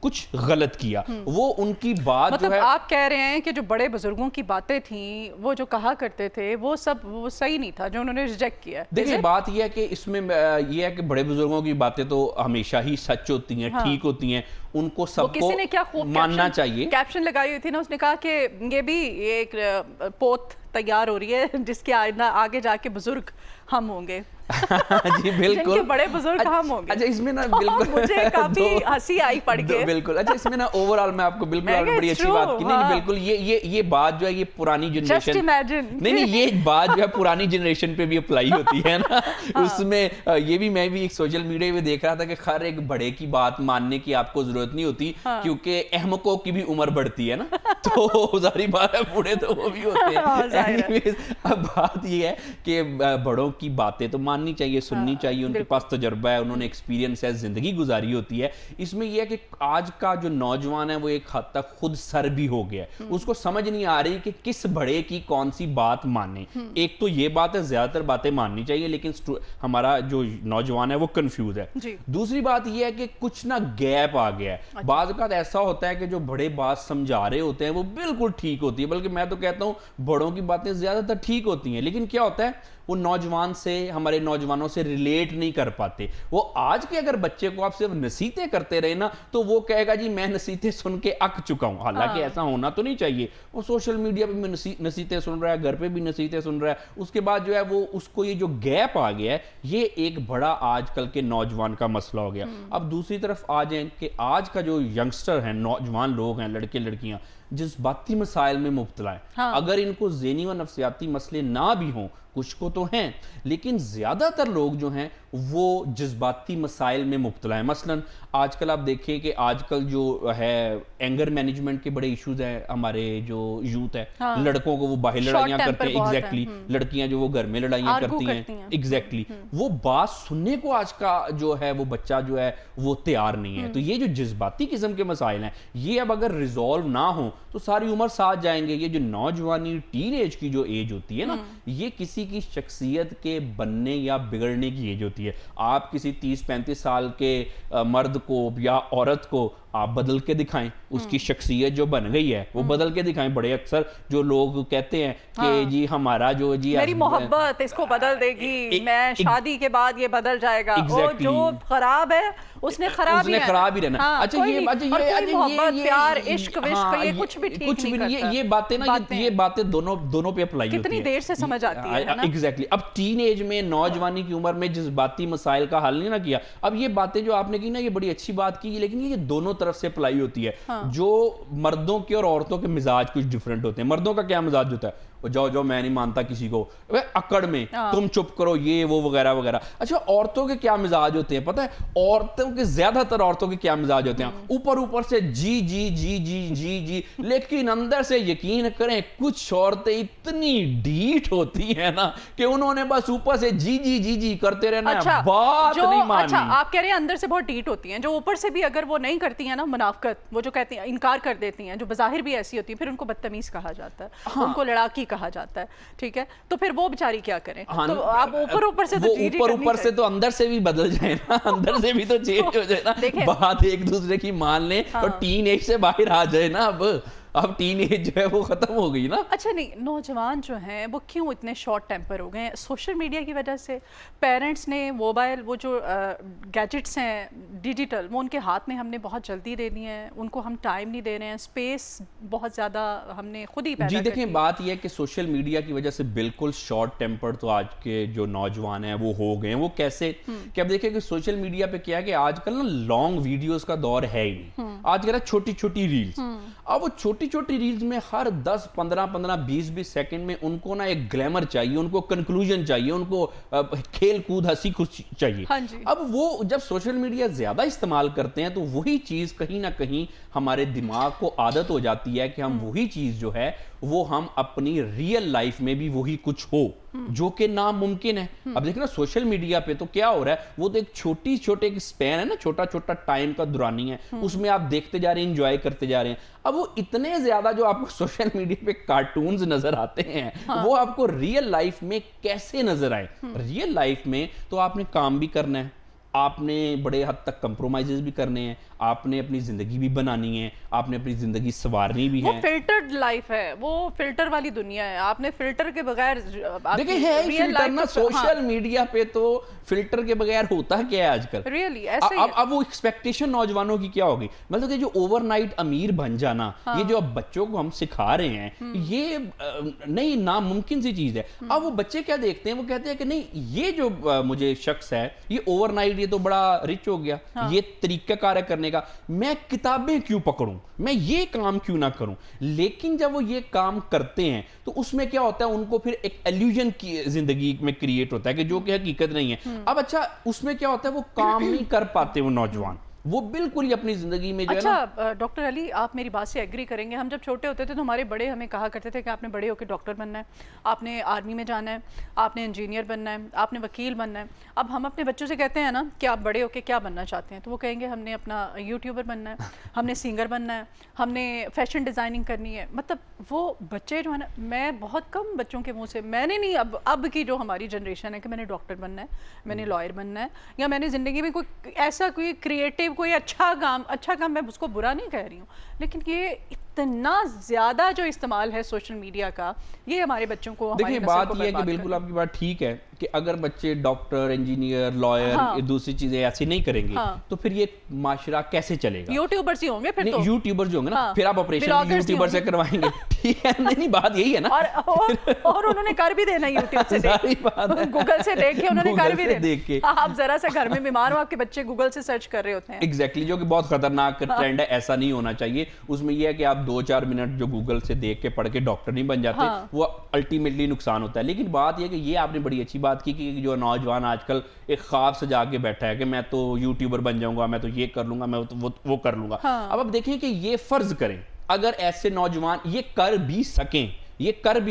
کچھ غلط کیا. وہ ان کی بات جو مطلب ہے آپ کہہ رہے ہیں کہ جو بڑے بزرگوں کی باتیں تھیں وہ جو کہا کرتے تھے وہ سب وہ صحیح نہیں تھا جو انہوں نے ریجیکٹ کیا. دیکھیں بات یہ ہے کہ اس میں یہ ہے کہ بڑے بزرگوں کی باتیں تو ہمیشہ ہی سچ ہوتی ہیں, ٹھیک ہوتی ہیں, ان کو سب کو ماننا چاہیے. کیپشن لگائی ہوئی تھی نا, اس نے کہا کہ یہ بھی ایک پوت تیار ہو رہی ہے جس کے آگے جا کے بزرگ ہم ہوں گے. جی بالکل, جن کے بڑے بزرگ ہم ہوں گے. اچھا اس میں نا بالکل مجھے کافی ہنسی آئی پڑھ کے. بالکل اچھا اس میں نا اوورآل میں آپ کو بالکل آپ نے بڑی اچھی بات کی. نہیں بالکل یہ بات جو ہے یہ پرانی جنریشن نہیں یہ بات جو ہے پرانی جنریشن پہ بھی اپلائی ہوتی ہے نا. اس میں یہ بھی میں بھی ایک سوشل میڈیا پہ دیکھ رہا تھا کہ خیر ایک بڑے کی بات ماننے کی آپ کو ضرورت نہیں ہوتی کیونکہ احمقوں کی بھی عمر بڑھتی ہے نا, تو ظاہری بات ہے بوڑھے تو وہ بھی ہوتے ہیں. اب بات یہ ہے کہ بڑوں کی باتیں تو ماننی چاہیے, سننی چاہیے, ان کے پاس تجربہ ہے, انہوں نے ایکسپیرینس ہے, زندگی گزاری ہوتی ہے. اس میں یہ ہے کہ آج کا جو نوجوان ہے وہ ایک حد تک خود سر بھی ہو گیا ہے, اس کو سمجھ نہیں آ رہی کہ کس بڑے کی کون سی بات مانے. ایک تو یہ بات ہے زیادہ تر باتیں ماننی چاہیے لیکن ہمارا جو نوجوان ہے وہ کنفیوز ہے. دوسری بات یہ ہے کہ کچھ نہ گیپ آ گیا ہے. بعض اوقات ایسا ہوتا ہے کہ جو بڑے بات سمجھا رہے ہوتے ہیں وہ بالکل ٹھیک ہوتی ہے, بلکہ میں تو کہتا ہوں بڑوں کی باتیں زیادہ تر ٹھیک ہوتی ہیں, لیکن کیا ہوتا ہے وہ نوجوان سے ہمارے نوجوانوں سے ریلیٹ نہیں کر پاتے. وہ آج کے اگر بچے کو آپ صرف نصیحتیں کرتے رہے نا تو وہ کہے گا جی میں نصیحتیں سن کے اک چکا ہوں. حالانکہ ایسا ہونا تو نہیں چاہیے. وہ سوشل میڈیا پہ بھی نصیحتیں سن رہا ہے, گھر پہ بھی نصیحتیں سن رہا ہے, اس کے بعد جو ہے وہ اس کو یہ جو گیپ آ گیا ہے یہ ایک بڑا آج کل کے نوجوان کا مسئلہ ہو گیا. اب دوسری طرف آ جائیں کہ آج کا جو ینگسٹر ہیں, نوجوان لوگ ہیں, لڑکے لڑکیاں جذباتی مسائل میں مبتلا ہیں. اگر ان کو ذہنی و نفسیاتی مسئلے نہ بھی ہوں, کچھ کو تو ہیں, لیکن زیادہ تر لوگ جو ہیں وہ جذباتی مسائل میں مبتلا ہیں. مثلا آج کل آپ دیکھیں کہ آج کل جو ہے اینگر مینجمنٹ کے بڑے ایشوز ہیں. ہمارے جو یوتھ ہے, لڑکوں کو وہ باہر لڑائیاں کرتے ہیں, ایگزیکٹلی, لڑکیاں جو وہ گھر میں لڑائیاں کرتی ہیں, ایگزیکٹلی, وہ بات سننے کو آج کا جو ہے وہ بچہ جو ہے وہ تیار نہیں ہے. تو یہ جو جذباتی قسم کے مسائل ہیں یہ اب اگر ریزالو نہ ہوں تو ساری عمر ساتھ جائیں گے. یہ جو نوجوانی ٹین ایج کی جو ایج ہوتی ہے نا, یہ کسی کی شخصیت کے بننے یا بگڑنے کی ایج ہوتی ہے. آپ کسی 30-35 سال کے مرد کو یا عورت کو آپ بدل کے دکھائیں, اس کی شخصیت جو بن گئی ہے وہ بدل کے دکھائیں. بڑے اکثر جو لوگ کہتے ہیں کہ جی ہمارا جو جی میری محبت اس کو بدل دے گی, میں شادی کے بعد یہ بدل جائے گا, جو خراب ہے اس نے خراب ہی رہنا. اچھا یہ محبت, پیار, عشق وشق یہ کچھ بھی ٹھیک نہیں کرتا. یہ باتیں نا یہ باتیں دونوں پہ اپلائی ہوتی ہیں. کتنی دیر سے سمجھ آتی ہے نا. ایگزیکٹلی. اب ٹین ایج میں, نوجوانی کی عمر میں جذباتی مسائل کا حل نہیں نہ کیا. اب یہ باتیں جو آپ نے کی نا یہ بڑی اچھی بات کی, لیکن یہ دونوں طرف سے اپلائی ہوتی ہے. جو مردوں کے اور عورتوں کے مزاج کچھ ڈیفرنٹ ہوتے ہیں. مردوں کا کیا مزاج ہوتا ہے, جاؤ میں نہیں مانتا کسی کو, اکڑ میں, تم چپ کرو, یہ وہ وغیرہ وغیرہ. اچھا عورتوں کے کیا مزاج ہوتے ہیں پتہ ہے, عورتوں کے زیادہ تر عورتوں کے کیا مزاج ہوتے ہیں, اوپر سے جی جی جی جی جی جی, لیکن اندر سے یقین کریں کچھ عورتیں اتنی ڈھیٹ ہوتی ہیں نا کہ انہوں نے بس اوپر سے جی جی جی جی کرتے رہنا ہے, بات نہیں ماننی. اچھا آپ کہہ رہے ہیں اندر سے بہت ڈھیٹ ہوتی ہیں, جو اوپر سے بھی اگر وہ نہیں کرتی ہیں نا منافقت, وہ جو کہتی ہیں انکار کر دیتی ہیں, جو بظاہر بھی ایسی ہوتی ہیں, پھر ان کو بدتمیز کہا جاتا ہے, ان کو لڑاکی کہا جاتا ہے. ٹھیک ہے, تو پھر وہ بیچاری کیا کریں. تو آپ اوپر سے تو اوپر سے تو اندر سے بھی بدل جائے نا, اندر سے بھی تو چینج ہو جائے نا, بات ایک دوسرے کی مان لیں اور ٹین ایج سے باہر آ جائے نا. اب ٹین ایج جو ہے وہ ختم ہو گئی نا. اچھا نہیں, نوجوان جو ہیں وہ کیوں اتنے شارٹ ٹیمپر ہو گئے ہیں؟ سوشل میڈیا کی وجہ سے. پیرنٹس نے موبائل, وہ جو گیجٹس ہیں ڈیجیٹل, وہ ان کے ہاتھ میں ہم نے بہت جلدی دے دی ہیں, ان کو ہم ٹائم نہیں دے رہے ہیں, اسپیس بہت زیادہ ہم نے خود ہی پیدا کر دی. جی دیکھیں بات یہ ہے کہ سوشل میڈیا کی وجہ سے بالکل شارٹ ٹیمپر تو آج کے جو نوجوان ہیں وہ ہو گئے ہیں. وہ کیسے کہ اب دیکھیں کہ سوشل میڈیا پہ کیا ہے کہ آج کل نا لانگ ویڈیوز کا دور ہے ہی نہیں. آج کل چھوٹی چھوٹی ریلز, اب وہ چھوٹی چھوٹی ریلز میں ہر 10-15-20 سیکنڈ میں ان کو نا ایک گلیمر چاہیے, ان کو کنکلوژن چاہیے, ان کو کھیل کود ہنسی خوشی چاہیے. اب وہ جب سوشل میڈیا زیادہ استعمال کرتے ہیں تو وہی چیز کہیں نہ کہیں ہمارے دماغ کو عادت ہو جاتی ہے کہ ہم وہی چیز جو ہے وہ ہم اپنی ریئل لائف میں بھی وہی کچھ ہو, جو کہ ناممکن ہے. اب دیکھنا سوشل میڈیا پہ تو کیا ہو رہا ہے, وہ تو ایک چھوٹے ایک سپین ہے نا, چھوٹا چھوٹا ٹائم کا دورانی ہے, اس میں آپ دیکھتے جا رہے ہیں, انجوائے کرتے جا رہے ہیں. اب وہ اتنے زیادہ جو آپ کو سوشل میڈیا پہ کارٹونز نظر آتے ہیں وہ آپ کو ریئل لائف میں کیسے نظر آئے. ریئل لائف میں تو آپ نے کام بھی کرنا ہے, آپ نے بڑے حد تک کمپرومائزز بھی کرنے ہیں, آپ نے اپنی زندگی بھی بنانی ہے, آپ نے اپنی زندگی سنوارنی بھی ہے. وہ فلٹرڈ لائف ہے, وہ فلٹر والی دنیا ہے, آپ نے فلٹر کے بغیر دیکھیں ہے فلٹر نا سوشل میڈیا پہ, تو فلٹر کے بغیر ہوتا کیا ہے آج کل ریئلی ایسے ہی. اب وہ ایکسپیکٹیشن نوجوانوں کی کیا ہوگی, مطلب کہ جو اوور نائٹ امیر بن جانا, یہ جو اب بچوں کو ہم سکھا رہے ہیں, یہ نہیں ناممکن سی چیز ہے. اب وہ بچے کیا دیکھتے ہیں, وہ کہتے ہیں کہ نہیں یہ جو مجھے شخص ہے یہ اوور نائٹ یہ تو بڑا رچ ہو گیا, یہ طریقہ کار ہے کرنے کا, میں کتابیں کیوں پکڑوں, میں یہ کام کیوں نہ کروں. لیکن جب وہ یہ کام کرتے ہیں تو اس میں کیا ہوتا ہے, ان کو پھر ایک ایلیوژن کی زندگی میں کریٹ ہوتا ہے کہ جو کہ حقیقت نہیں ہے. اب اچھا اس میں کیا ہوتا ہے, وہ کام نہیں کر پاتے وہ نوجوان, وہ بالکل ہی اپنی زندگی میں جو ہے نا. اچھا ڈاکٹر علی, آپ میری بات سے ایگری کریں گے, ہم جب چھوٹے ہوتے تھے تو ہمارے بڑے ہمیں کہا کرتے تھے کہ آپ نے بڑے ہو کے ڈاکٹر بننا ہے, آپ نے آرمی میں جانا ہے, آپ نے انجینئر بننا ہے, آپ نے وکیل بننا ہے. اب ہم اپنے بچوں سے کہتے ہیں نا کہ آپ بڑے ہو کے کیا بننا چاہتے ہیں, تو وہ کہیں گے ہم نے اپنا یوٹیوبر بننا ہے, ہم نے سنگر بننا ہے, ہم نے فیشن ڈیزائننگ کرنی ہے. مطلب وہ بچے جو ہے نا, میں بہت کم بچوں کے منہ سے, میں نے نہیں, اب کی جو ہماری جنریشن ہے کہ میں نے ڈاکٹر بننا ہے, میں نے لائر بننا ہے, یا میں نے زندگی میں کوئی ایسا کوئی کریٹیو کوئی اچھا کام, میں اس کو برا نہیں کہہ رہی ہوں, لیکن یہ اتنا زیادہ جو استعمال ہے سوشل میڈیا کا, یہ ہمارے بچوں کو, دیکھیں بات یہ ہے کہ بالکل آپ کی بات ٹھیک ہے کہ اگر بچے ڈاکٹر, انجینئر, لائر, دوسری چیزیں ایسی نہیں کریں گے تو پھر یہ معاشرہ کیسے چلے گا. یوٹیوبرز ہی ہوں گے پھر, تو یوٹیوبرز ہوں گے نا, پھر آپ آپریشن بھی یوٹیوبر سے کروائیں گے. ٹھیک ہے, نہیں بات یہی ہے نا, اور انہوں نے کر بھی دینا یوٹیوب سے, گوگل سے دیکھ کے انہوں نے کر بھی دینا. آپ ذرا سے گھر میں بیمار ہو, آپ کے بچے گوگل سے سرچ کر رہے ہوتے ہیں. ایگزیکٹلی, جو کہ بہت خطرناک ٹرینڈ ہے, ایسا نہیں ہونا چاہیے. اس میں یہ ہے کہ آپ 2-4 منٹ جو گوگل سے دیکھ کے پڑھ کے ڈاکٹر نہیں بن جاتے, وہ الٹیمیٹلی نقصان ہوتا ہے. لیکن بات یہ کہ یہ آپ نے بڑی اچھی بات کی کہ جو نوجوان آج کل ایک خواب سجا کے بیٹھا ہے کہ میں تو یوٹیوبر بن جاؤں گا, میں تو یہ کر لوں گا, میں وہ کر لوں گا. اب آپ دیکھیں کہ یہ فرض کریں اگر ایسے نوجوان یہ کر بھی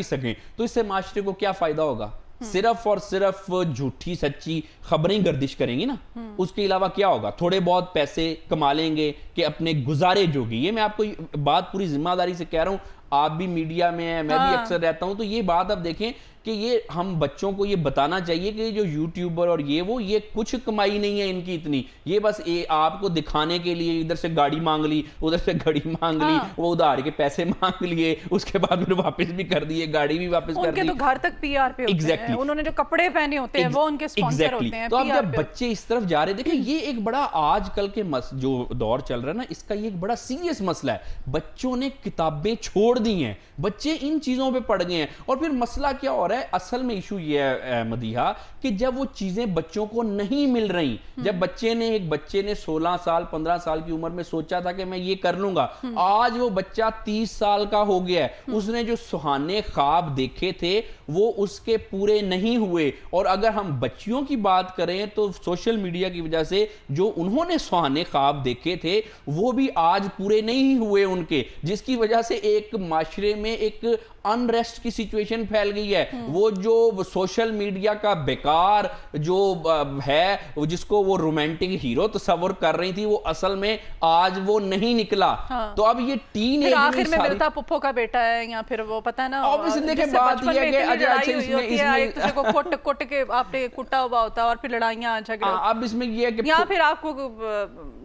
سکیں تو اس سے معاشرے کو کیا فائدہ ہوگا. صرف اور صرف جھوٹی سچی خبریں گردش کریں گی نا, اس کے علاوہ کیا ہوگا, تھوڑے بہت پیسے کما لیں گے کہ اپنے گزارے جوگی. یہ میں آپ کو بات پوری ذمہ داری سے کہہ رہا ہوں, آپ بھی میڈیا میں ہیں, میں بھی اکثر رہتا ہوں, تو یہ بات اب دیکھیں کہ یہ ہم بچوں کو یہ بتانا چاہیے کہ جو یوٹیوبر اور یہ کچھ کمائی نہیں ہے ان کی اتنی, یہ بس آپ کو دکھانے کے لیے ادھر سے گاڑی مانگ لی, ادھر سے گاڑی مانگ لی, وہ ادھار کے پیسے مانگ لیے, اس کے بعد پھر واپس بھی کر دیے, گاڑی بھی واپس کر دی. ان کے تو گھر تک پی آر پہ ہوتے ہیں, انہوں نے جو کپڑے پہنے ہوتے ہیں وہ ان کے سپانسر ہوتے ہیں. تو اب جب بچے اس طرف جا رہے, دیکھیں یہ ایک بڑا آج کل کے جو دور چل رہا ہے نا, اس کا یہ ایک بڑا سیریس مسئلہ ہے. بچوں نے کتابیں چھوڑ دی ہیں, بچے ان چیزوں پہ پڑ گئے ہیں. اور پھر مسئلہ کیا ہو رہا ہے, اصل میں ایشو یہ ہے مدیحہ کہ جب وہ چیزیں بچوں کو نہیں مل رہی, جب ایک بچے نے 16 سال 15 سال کی عمر میں سوچا تھا کہ میں یہ کر لوں گا, آج وہ بچہ 30 سال کا ہو گیا ہے, اس نے جو سہانے خواب دیکھے تھے وہ اس کے پورے نہیں ہوئے. اور اگر ہم بچیوں کی بات کریں تو سوشل میڈیا کی وجہ سے جو انہوں نے سہانے خواب دیکھے تھے وہ بھی آج پورے نہیں ہوئے ان کے, جس کی وجہ سے ایک معاشرے میں ایک انریسٹ کی سچویشن پھیل گئی ہے. وہ جو سوشل میڈیا کا بیکار جو ہے, جس کو وہ رومانٹک ہیرو تصور کر رہی تھی, وہ اصل میں آج وہ نہیں نکلا. تو اب یہ ٹین ایج آخر میں ملتا پپھو کا بیٹا ہے, یا پھر وہ پتہ ہے نا, دیکھیں بات یہ ہے کہ ایک دوسرے کو کٹ کے آپ نے کٹا ہوا ہوتا اور پھر لڑائیاں جھگڑے. اب اس میں یہ ہے کہ یا پھر آپ کو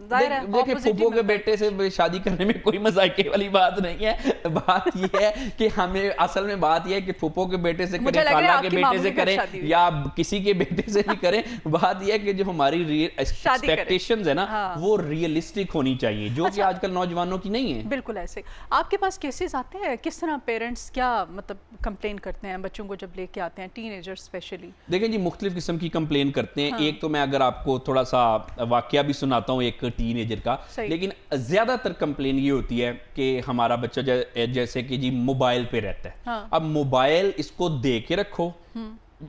دیکھیں پھپھو کے بیٹے سے شادی کرنے میں کوئی مذائقے والی بات نہیں ہے. بات یہ ہے کہ ہمیں اصل میں بات یہ ہے کہ پھپھو کے بیٹے سے کریں, خالہ کے بیٹے سے کریں, یا کسی کے بیٹے سے بھی کریں, بات یہ ہے کہ جو ہماری ایکسپیکٹیشنز ہے نا وہ ریئلسٹک ہونی چاہیے, جو کہ آج کل نوجوانوں کی نہیں ہے. بالکل ایسے. آپ کے پاس کیسز آتے ہیں, کس طرح پیرنٹس کیا مطلب کمپلین کرتے ہیں بچوں کو جب لے کے آتے ہیں, ٹین ایجر اسپیشلی؟ دیکھیں جی مختلف قسم کی کمپلین کرتے ہیں. ایک تو میں اگر آپ کو تھوڑا سا واقعہ بھی سناتا ہوں ایک ٹین ایجر کا, لیکن زیادہ تر کمپلین یہ ہوتی ہے کہ ہمارا بچہ جیسے کہ جی موبائل پہ رہتا ہے, اب موبائل اس کو دے کے رکھو,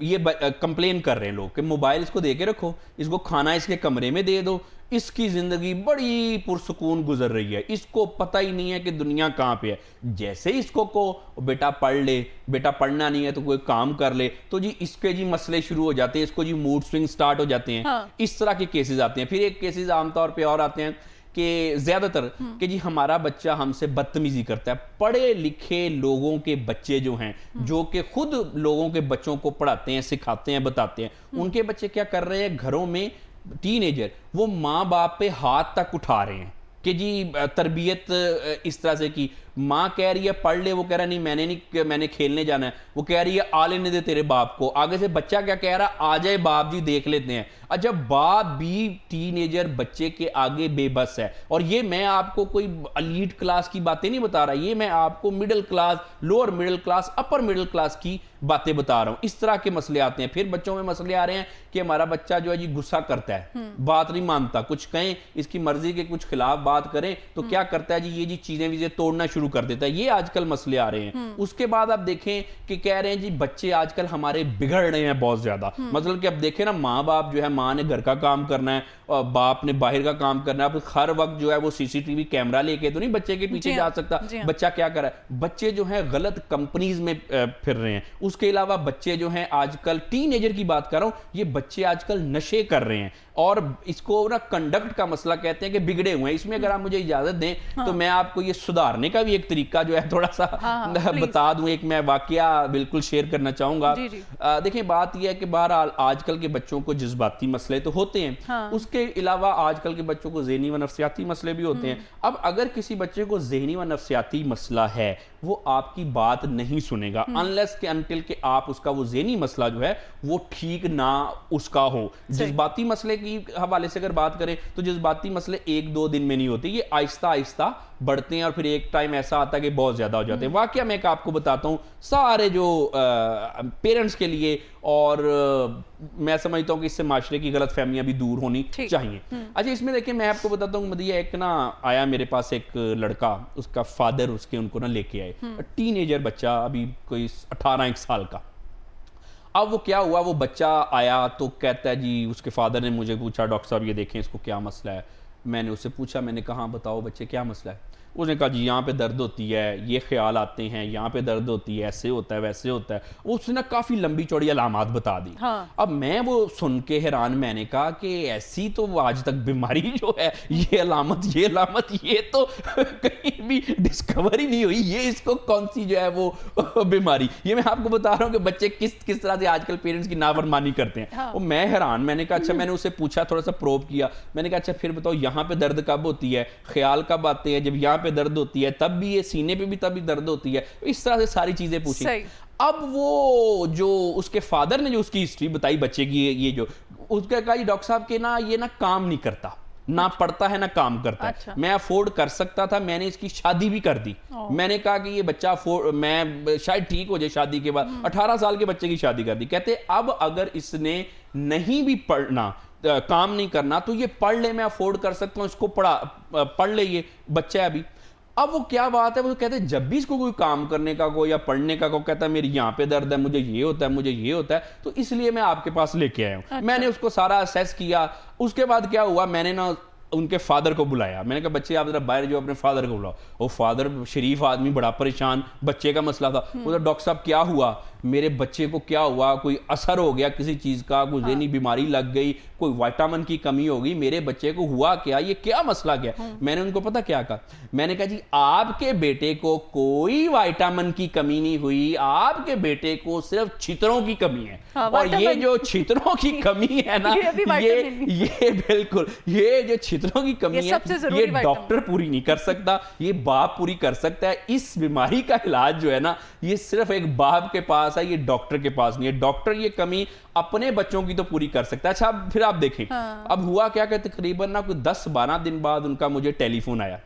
یہ کمپلین کر رہے ہیں لوگ کہ موبائل اس کو دے کے رکھو, اس کو کھانا اس کے کمرے میں دے دو, اس کی زندگی بڑی پرسکون گزر رہی ہے, اس کو پتہ ہی نہیں ہے کہ دنیا کہاں پہ ہے. جیسے ہی اس کو بیٹا پڑھ لے, بیٹا پڑھنا نہیں ہے تو کوئی کام کر لے, تو جی اس کے جی مسئلے شروع ہو جاتے ہیں, اس کو جی موڈ سوئنگ سٹارٹ ہو جاتے ہیں. اس طرح کے کیسز آتے ہیں. پھر ایک کیسز عام طور پہ اور آتے ہیں کہ زیادہ تر کہ جی ہمارا بچہ ہم سے بدتمیزی کرتا ہے. پڑھے لکھے لوگوں کے بچے جو ہیں, جو کہ خود لوگوں کے بچوں کو پڑھاتے ہیں, سکھاتے ہیں, بتاتے ہیں, ان کے بچے کیا کر رہے ہیں, گھروں میں ٹین ایجر وہ ماں باپ پہ ہاتھ تک اٹھا رہے ہیں کہ جی تربیت اس طرح سے کی. ماں کہہ رہی ہے پڑھ لے, وہ کہہ رہا نہیں میں نے کھیلنے جانا ہے. وہ کہہ رہی ہے آ لینے دے تیرے باپ کو. آگے سے بچہ کیا کہہ رہا, آ جائے باپ جی دیکھ لیتے ہیں. اچھا باپ بھی ٹین ایجر بچے کے آگے بے بس ہے. اور یہ میں آپ کو کوئی ایلیٹ کلاس کی باتیں نہیں بتا رہا, یہ میں آپ کو middle class, lower middle class, upper middle class کی باتیں بتا رہا ہوں. اس طرح کے مسئلے آتے ہیں. پھر بچوں میں مسئلے آ رہے ہیں کہ ہمارا بچہ جو ہے جی غصہ کرتا ہے, بات نہیں مانتا, کچھ کہیں اس کی مرضی کے کچھ خلاف بات کریں تو کیا کرتا ہے جی یہ جی چیزیں ویزیں توڑنا شروع کر دیتا ہے. یہ آج کل مسئلے آ رہے ہیں. اس کے بعد آپ دیکھیں کہ کہہ رہے ہیں جی بچے آج کل ہمارے بگڑ رہے ہیں بہت زیادہ. مطلب کہ اب دیکھیں نا, ماں باپ جو ہے, ماں نے گھر کا کام کرنا ہے اور باپ نے باہر کا کام کرنا ہے. اب ہر وقت جو ہے وہ سی سی ٹی وی کیمرہ لے کے تو نہیں بچے کے پیچھے جا سکتا. بچہ کیا کر رہا ہے, بچے جو ہیں غلط کمپنیز میں پھر رہے ہیں. اس کے علاوہ بچے جو ہیں آج کل, ٹین ایجر کی بات کر رہا ہوں, یہ بچے آج کل نشے کر رہے ہیں. اور اس کو نا کنڈکٹ کا مسئلہ کہتے ہیں کہ بگڑے ہوئے ہیں. اس میں اگر آپ مجھے اجازت دیں تو میں آپ کو یہ سدھارنے کا بھی ایک طریقہ جو ہے تھوڑا سا بتا دوں. ایک میں واقعہ بالکل شیئر کرنا چاہوں گا. دیکھیں بات یہ ہے کہ بہرحال آج کل کے بچوں کو جذباتی مسئلے تو ہوتے ہیں, اس کے علاوہ آج کل کے بچوں کو ذہنی و نفسیاتی مسئلے بھی ہوتے ہیں. اب اگر کسی بچے کو ذہنی و نفسیاتی مسئلہ ہے, وہ آپ کی بات نہیں سنے گا unless کہ until کہ آپ اس کا وہ ذہنی مسئلہ جو ہے وہ ٹھیک نہ اس کا ہو. جذباتی مسئلے کی حوالے سے اگر بات کریں تو جذباتی مسئلے ایک دو دن میں نہیں ہوتے, یہ آہستہ آہستہ بڑھتے ہیں اور پھر ایک ٹائم ایسا آتا ہے کہ بہت زیادہ ہو جاتے ہیں. واقعہ میں ایک آپ کو بتاتا ہوں سارے جو پیرنٹس کے لیے, اور میں سمجھتا ہوں کہ اس سے معاشرے کی غلط فہمیاں بھی دور ہونی چاہیے. اچھا اس میں دیکھیں میں آپ کو بتاتا ہوں مدیہ, ایک نا آیا میرے پاس ایک لڑکا, اس کا فادر اس کے ان کو نا لے کے آئے, ٹین ایجر بچہ, ابھی کوئی 18 سال کا. اب وہ کیا ہوا, وہ بچہ آیا تو کہتا ہے جی, اس کے فادر نے مجھے پوچھا ڈاکٹر صاحب یہ دیکھیں اس کو کیا مسئلہ ہے. میں نے اس سے پوچھا, میں نے کہا بتاؤ بچے کیا مسئلہ ہے. اس نے کہا جی یہاں پہ درد ہوتی ہے, یہ خیال آتے ہیں, یہاں پہ درد ہوتی ہے, ایسے ہوتا ہے ویسے ہوتا ہے. اس نے نا کافی لمبی چوڑی علامات بتا دی. اب میں وہ سن کے حیران, میں نے کہا کہ ایسی تو آج تک بیماری جو ہے, یہ علامت یہ تو کہیں بھی ڈسکور ہی نہیں ہوئی, یہ اس کو کون سی جو ہے وہ بیماری. یہ میں آپ کو بتا رہا ہوں کہ بچے کس طرح سے آج کل پیرنٹس کی نافرمانی کرتے ہیں. وہ میں حیران, میں نے کہا اچھا, میں نے اسے پوچھا, تھوڑا سا پروب کیا, میں نے کہا اچھا پھر بتاؤ یہاں پہ درد کب ہوتی ہے, خیال کب آتے ہیں, جب یہاں پہ درد ہوتی ہے تب بھی, یہ سینے پہ بھی تب بھی درد ہوتی ہے. اس طرح سے ساری چیزیں پوچھی. اب وہ جو اس کے فادر نے جو اس کی ہسٹری بتائی بچے کی, یہ جو اس کا کہا جی ڈاکٹر صاحب کہ نا یہ نا کام نہیں کرتا, نہ پڑھتا ہے نہ کام کرتا ہے. میں افورڈ کر سکتا تھا, میں نے اس کی شادی بھی کر دی. میں نے کہا کہ یہ بچہ میں شاید ٹھیک ہو جائے شادی کے بعد. 18 سال کے بچے کی شادی کر دی. کہتے اب اگر اس نے نہیں بھی پڑھنا, کام نہیں کرنا, تو یہ پڑھ لے, میں افورڈ کر سکتا ہوں, اس کو پڑھ لے, یہ بچہ ہے ابھی. اب وہ کیا بات ہے, وہ کہتے ہیں جب بھی اس کو کوئی کام کرنے کا کو یا پڑھنے کا کو کہتا ہے میری یہاں پہ درد ہے, مجھے یہ ہوتا ہے, مجھے یہ ہوتا ہے, تو اس لیے میں آپ کے پاس لے کے آیا ہوں. میں نے اس کو سارا اسیس کیا. اس کے بعد کیا ہوا, میں نے نا ان کے فادر کو بلایا. میں نے کہا بچے آپ ذرا باہر جو اپنے فادر کو بلاؤ. وہ فادر شریف آدمی, بڑا پریشان, بچے کا مسئلہ تھا. وہ ڈاکٹر صاحب کیا ہوا, میرے بچے کو کیا ہوا, کوئی اثر ہو گیا کسی چیز کا, کوئی ذہنی بیماری لگ گئی, کوئی وائٹامن کی کمی ہو گئی, میرے بچے کو ہوا کیا, یہ کیا مسئلہ کیا. میں نے ان کو پتہ کیا کہا, میں نے کہا جی آپ کے بیٹے کو کوئی وائٹامن کی کمی نہیں ہوئی, آپ کے بیٹے کو صرف چھتروں کی کمی ہے. اور یہ جو چھتروں کی کمی ہے نا, یہ بالکل, یہ جو چھتروں کی کمی ہے یہ ڈاکٹر پوری نہیں کر سکتا, یہ باپ پوری کر سکتا ہے. اس بیماری کا علاج جو ہے نا, یہ صرف ایک باپ کے پاس ہے, یہ ڈاکٹر کے پاس نہیں ہے. ڈاکٹر یہ کمی اپنے بچوں کی تو پوری کر سکتا ہے. اچھا پھر آپ دیکھیں اب ہوا کیا کہ تقریباً نا کوئی 10-12 دن بعد ان کا مجھے ٹیلی فون آیا.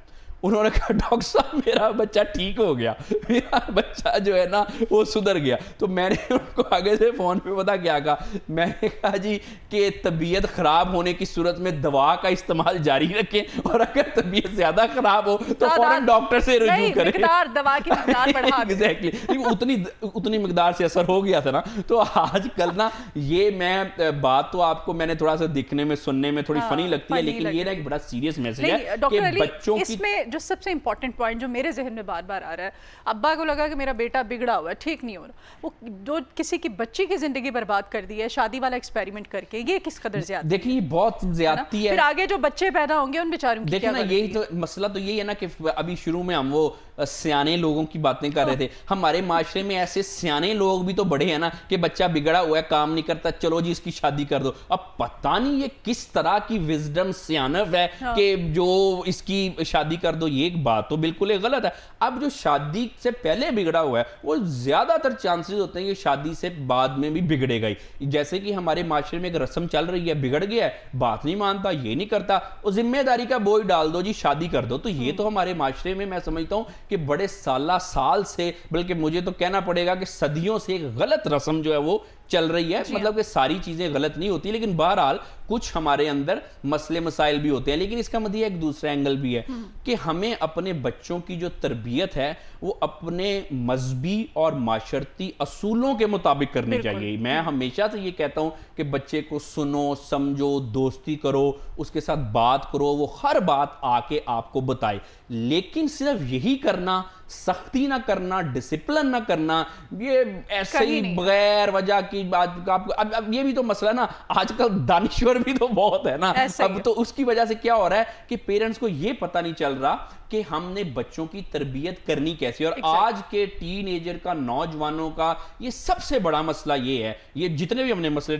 انہوں نے کہا ڈاکٹر صاحب میرا بچہ ٹھیک ہو گیا, میرا بچہ جو ہے نا وہ سدھر گیا. تو میں نے ان کو آگے سے فون پہ پتا کیا کہا, میں نے کہا جی کہ طبیعت خراب ہونے کی صورت میں دوا کا استعمال جاری رکھیں, اور اگر طبیعت زیادہ خراب ہو تو فوراً ڈاکٹر سے رجوع کریں. دوا کی مقدار بڑھا دیں. ایگزیکٹلی, اتنی مقدار سے اثر ہو گیا تھا نا. تو آج کل نا یہ میں بات تو آپ کو میں نے تھوڑا سا دکھنے میں سننے میں تھوڑی فنی لگتی ہے, لیکن یہ نا ایک بڑا سیریس میسج ہے کہ بچوں کی. جو سب سے امپورٹنٹ پوائنٹ جو میرے ذہن میں بار بار آ رہا ہے, ابا کو لگا کہ میرا بیٹا بگڑا ہوا ہے, ٹھیک نہیں ہو رہا, وہ جو کسی کی بچی کی زندگی برباد کر دی ہے شادی والا ایکسپیریمنٹ کر کے, یہ کس قدر زیادہ. دیکھیں یہ بہت زیادتی ہے. پھر آگے جو بچے پیدا ہوں گے ان بیچاروں کی دیکھیں نا, یہی تو مسئلہ تو یہی ہے نا کہ ابھی شروع میں ہم وہ سیانے لوگوں کی باتیں کر رہے تھے. ہمارے معاشرے میں ایسے سیانے لوگ بھی تو بڑے ہیں نا کہ بچہ بگڑا ہوا ہے, کام نہیں کرتا, چلو جی اس کی شادی کر دو. اب پتہ نہیں یہ کس طرح کی وزڈم سیانف ہے کہ جو اس کی شادی کر دو. یہ ایک بات تو بالکل غلط ہے. اب جو شادی سے پہلے بگڑا ہوا ہے وہ زیادہ تر چانسز ہوتے ہیں کہ شادی سے بعد میں بھی بگڑے گا ہی. جیسے کہ ہمارے معاشرے میں ایک رسم چل رہی ہے, بگڑ گیا ہے, بات نہیں مانتا, یہ نہیں کرتا, وہ ذمہ داری کا بوجھ ڈال دو, جی شادی کر دو. تو یہ تو ہمارے معاشرے میں سمجھتا ہوں کہ بڑے سال سے, بلکہ مجھے تو کہنا پڑے گا کہ صدیوں سے ایک غلط رسم جو ہے وہ چل رہی ہے. مطلب کہ ساری چیزیں غلط نہیں ہوتی, لیکن بہرحال کچھ ہمارے اندر مسئلے مسائل بھی ہوتے ہیں. لیکن اس کا مطلب ایک دوسرا اینگل بھی ہے کہ ہمیں اپنے بچوں کی جو تربیت ہے وہ اپنے مذہبی اور معاشرتی اصولوں کے مطابق کرنی چاہیے. میں ہمیشہ سے یہ کہتا ہوں کہ بچے کو سنو, سمجھو, دوستی کرو, اس کے ساتھ بات کرو, وہ ہر بات آ کے آپ کو بتائے. لیکن صرف یہی کرنا, سختی نہ کرنا, ڈسپلن نہ کرنا, یہ ایسے ہی بغیر وجہ کی بات. اب یہ بھی تو مسئلہ نا, آج کل دانشور بھی تو بہت ہے نا. اب تو اس کی وجہ سے کیا ہو رہا ہے کہ پیرنٹس کو یہ پتہ نہیں چل رہا کہ ہم نے بچوں کی تربیت کرنی کیسے. اور آج کے ٹین ایجر کا, نوجوانوں کا یہ سب سے بڑا مسئلہ یہ ہے, یہ جتنے بھی ہم نے مسئلے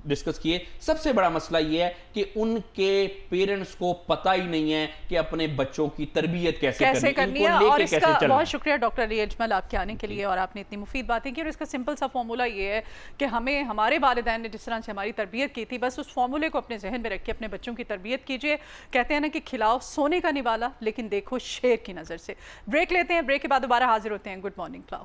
ڈسکس کیے, سب سے بڑا مسئلہ یہ ہے کہ ان کے پیرنٹس کو پتہ ہی نہیں ہے کہ اپنے بچوں کی تربیت کیسے کرنی ہے. اور اس کا بہت شکریہ ڈاکٹر علی اجمل آپ کے آنے کے لیے, اور آپ نے اتنی مفید باتیں کی. اور اس کا سمپل سا فارمولہ یہ ہے کہ ہمیں ہمارے والدین نے جس طرح سے ہماری تربیت کی تھی, بس اس فارمولے کو اپنے ذہن میں رکھ کے اپنے بچوں کی تربیت کیجئے. کہتے ہیں نا کہ کھلاؤ سونے کا نوالا, لیکن دیکھو شیر کی نظر سے. بریک لیتے ہیں, بریک کے بعد دوبارہ حاضر ہوتے ہیں. Good morning.